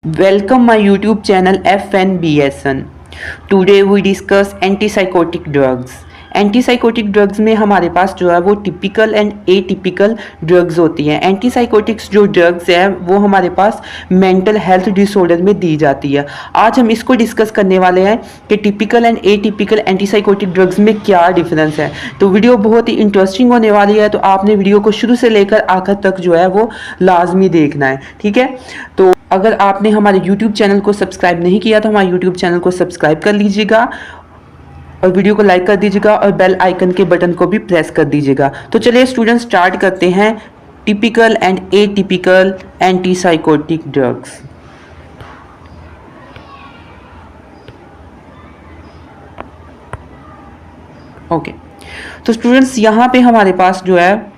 Welcome my YouTube channel FNBSN. Today we discuss antipsychotic drugs. Antipsychotic drugs में हमारे पास जो है वो टिपिकल एंड एटिपिकल ड्रग्स होती हैं। एंटीसाइकोटिक्स जो ड्रग्स है वो हमारे पास मेंटल हेल्थ डिसऑर्डर में दी जाती है। आज हम इसको डिस्कस करने वाले हैं कि typical and atypical antipsychotic drugs में क्या डिफरेंस है। तो वीडियो बहुत ही इंटरेस्टिंग होने वाली है, तो आपने वीडियो को शुरू से लेकर आखिर तक जो है वो लाजमी देखना है, ठीक है। तो अगर आपने हमारे YouTube चैनल को सब्सक्राइब नहीं किया तो हमारे YouTube चैनल को सब्सक्राइब कर लीजिएगा और वीडियो को लाइक कर दीजिएगा और बेल आइकन के बटन को भी प्रेस कर दीजिएगा। तो चलिए स्टूडेंट स्टार्ट करते हैं typical and atypical antipsychotic drugs. Okay, तो स्टूडेंट्स यहाँ पे हमारे पास जो है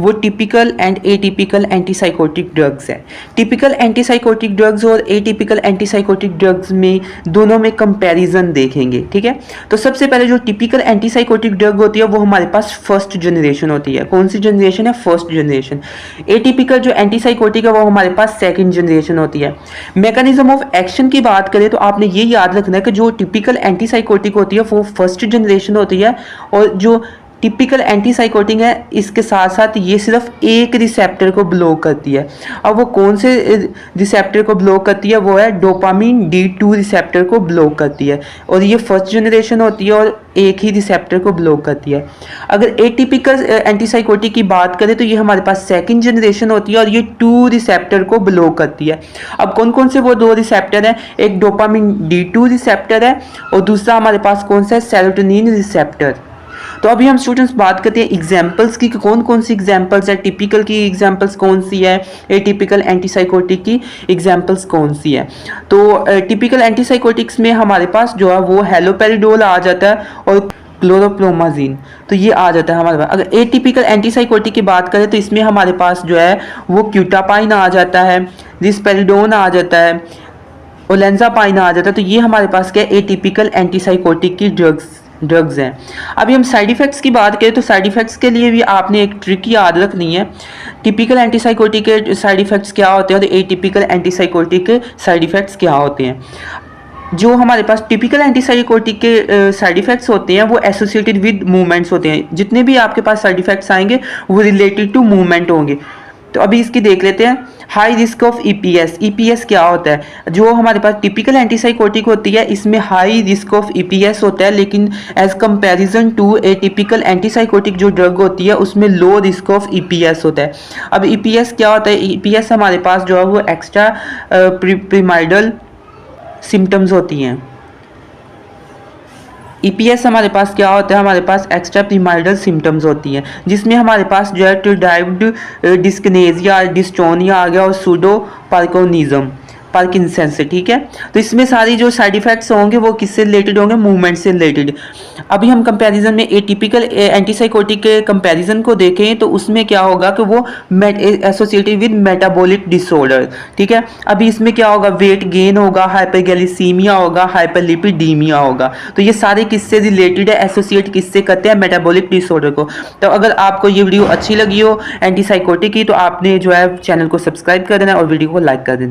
वो typical and atypical antipsychotic drugs है। टिपिकल एंटीसाइकोटिक ड्रग्स और एटिपिकल एंटीसाइकोटिक ड्रग्स में दोनों में कंपैरिजन देखेंगे, ठीक है। तो सबसे पहले जो टिपिकल एंटीसाइकोटिक ड्रग होती है वो हमारे पास फर्स्ट जनरेशन होती है। कौन सी जनरेशन है? First generation. एटिपिकल जो एंटीसाइकोटिक है वो हमारे पास सेकेंड जनरेशन होती है। मैकेनिज्म ऑफ एक्शन की बात करें तो आपने ये याद रखना है कि जो टिपिकल एंटीसाइकोटिक होती है वो फर्स्ट जनरेशन होती है और जो टिपिकल एंटीसाइकोटिक है इसके साथ साथ ये सिर्फ एक रिसेप्टर को ब्लॉक करती है। अब वो कौन से रिसेप्टर को ब्लॉक करती है? वो है डोपामिन D2 रिसेप्टर को ब्लॉक करती है और ये फर्स्ट जनरेशन होती है और एक ही रिसेप्टर को ब्लॉक करती है। अगर एटिपिकल एंटीसाइकोटिक की बात करें तो ये हमारे पास सेकंड जनरेशन होती है और ये 2 रिसेप्टर को ब्लॉक करती है। अब कौन कौन से वो 2 रिसेप्टर हैं? एक डोपामिन D2 रिसेप्टर है और दूसरा हमारे पास कौन सा है? Serotonin receptor. तो अभी हम स्टूडेंट्स बात करते हैं एग्जाम्पल्स की, कौन कौन सी एग्जाम्पल्स है, टिपिकल की एग्जाम्पल्स कौन सी है, एटिपिकल एंटीसाइकोटिक की एग्जाम्पल्स कौन सी है। तो टिपिकल एंटीसाइकोटिक्स में हमारे पास जो है वो हेलोपेरिडोल आ जाता है और क्लोरोप्रोमाजीन, तो ये आ जाता है हमारे पास। अगर एटिपिकल एंटीसाइकोटिक की बात करें तो इसमें हमारे पास जो है वो क्यूटापाइन आ जाता है, रिस्पेरिडोन आ जाता है, ओलेंजापाइन आ जाता है। तो ये हमारे पास क्या है? एटिपिकल एंटीसाइकोटिक की ड्रग्स हैं। अभी हम साइड इफ़ेक्ट्स की बात करें तो साइड इफ़ेक्ट्स के लिए भी आपने एक ट्रिक याद रखनी है। टिपिकल एंटीसाइकोटिक के साइड इफ़ेक्ट्स क्या होते हैं और एटिपिकल एंटीसाइकोटिक के साइड इफ़ेक्ट्स क्या होते हैं। जो हमारे पास टिपिकल एंटीसाइकोटिक के साइड इफ़ेक्ट्स होते हैं वो एसोसिएटेड विद मूवमेंट्स होते हैं। जितने भी आपके पास साइड इफ़ेक्ट्स आएंगे वो रिलेटेड टू मूवमेंट होंगे। तो अभी इसकी देख लेते हैं। High risk of EPS. EPS क्या होता है? जो हमारे पास टिपिकल एंटीसाइकोटिक होती है इसमें हाई रिस्क ऑफ ईपीएस होता है, लेकिन as comparison to atypical antipsychotic जो ड्रग होती है उसमें लो रिस्क ऑफ ईपीएस होता है। अब ईपीएस क्या होता है? ईपीएस हमारे पास जो है वो एक्स्ट्रा प्रीमाइडल सिम्टम्स होती हैं। ईपीएस हमारे पास क्या होता है? हमारे पास एक्स्ट्रा प्रीमाइडल सिम्टम्स होती हैं जिसमें हमारे पास जो है टर्डाइव्ड डिस्कनेजिया, डिस्टोनिया आ गया और सूडो पार्किंसन से, ठीक है। तो इसमें सारी जो साइड इफ़ेक्ट्स होंगे वो किससे रिलेटेड होंगे? मूवमेंट से रिलेटेड। अभी हम कंपैरिजन में एटिपिकल एंटीसाइकोटिक के कंपैरिजन को देखें तो उसमें क्या होगा कि वो एसोसिएटेड विद मेटाबॉलिक डिसऑर्डर, ठीक है। अभी इसमें क्या होगा? वेट गेन होगा, हाइपरग्लाइसीमिया होगा, हाइपरलिपिडीमिया होगा। तो ये सारे किससे रिलेटेड है? एसोसिएट किससे करते हैं? मेटाबॉलिक डिसऑर्डर को। तो अगर आपको ये वीडियो अच्छी लगी हो एंटीसाइकोटिक की तो आपने जो है चैनल को सब्सक्राइब कर देना और वीडियो को लाइक कर देना।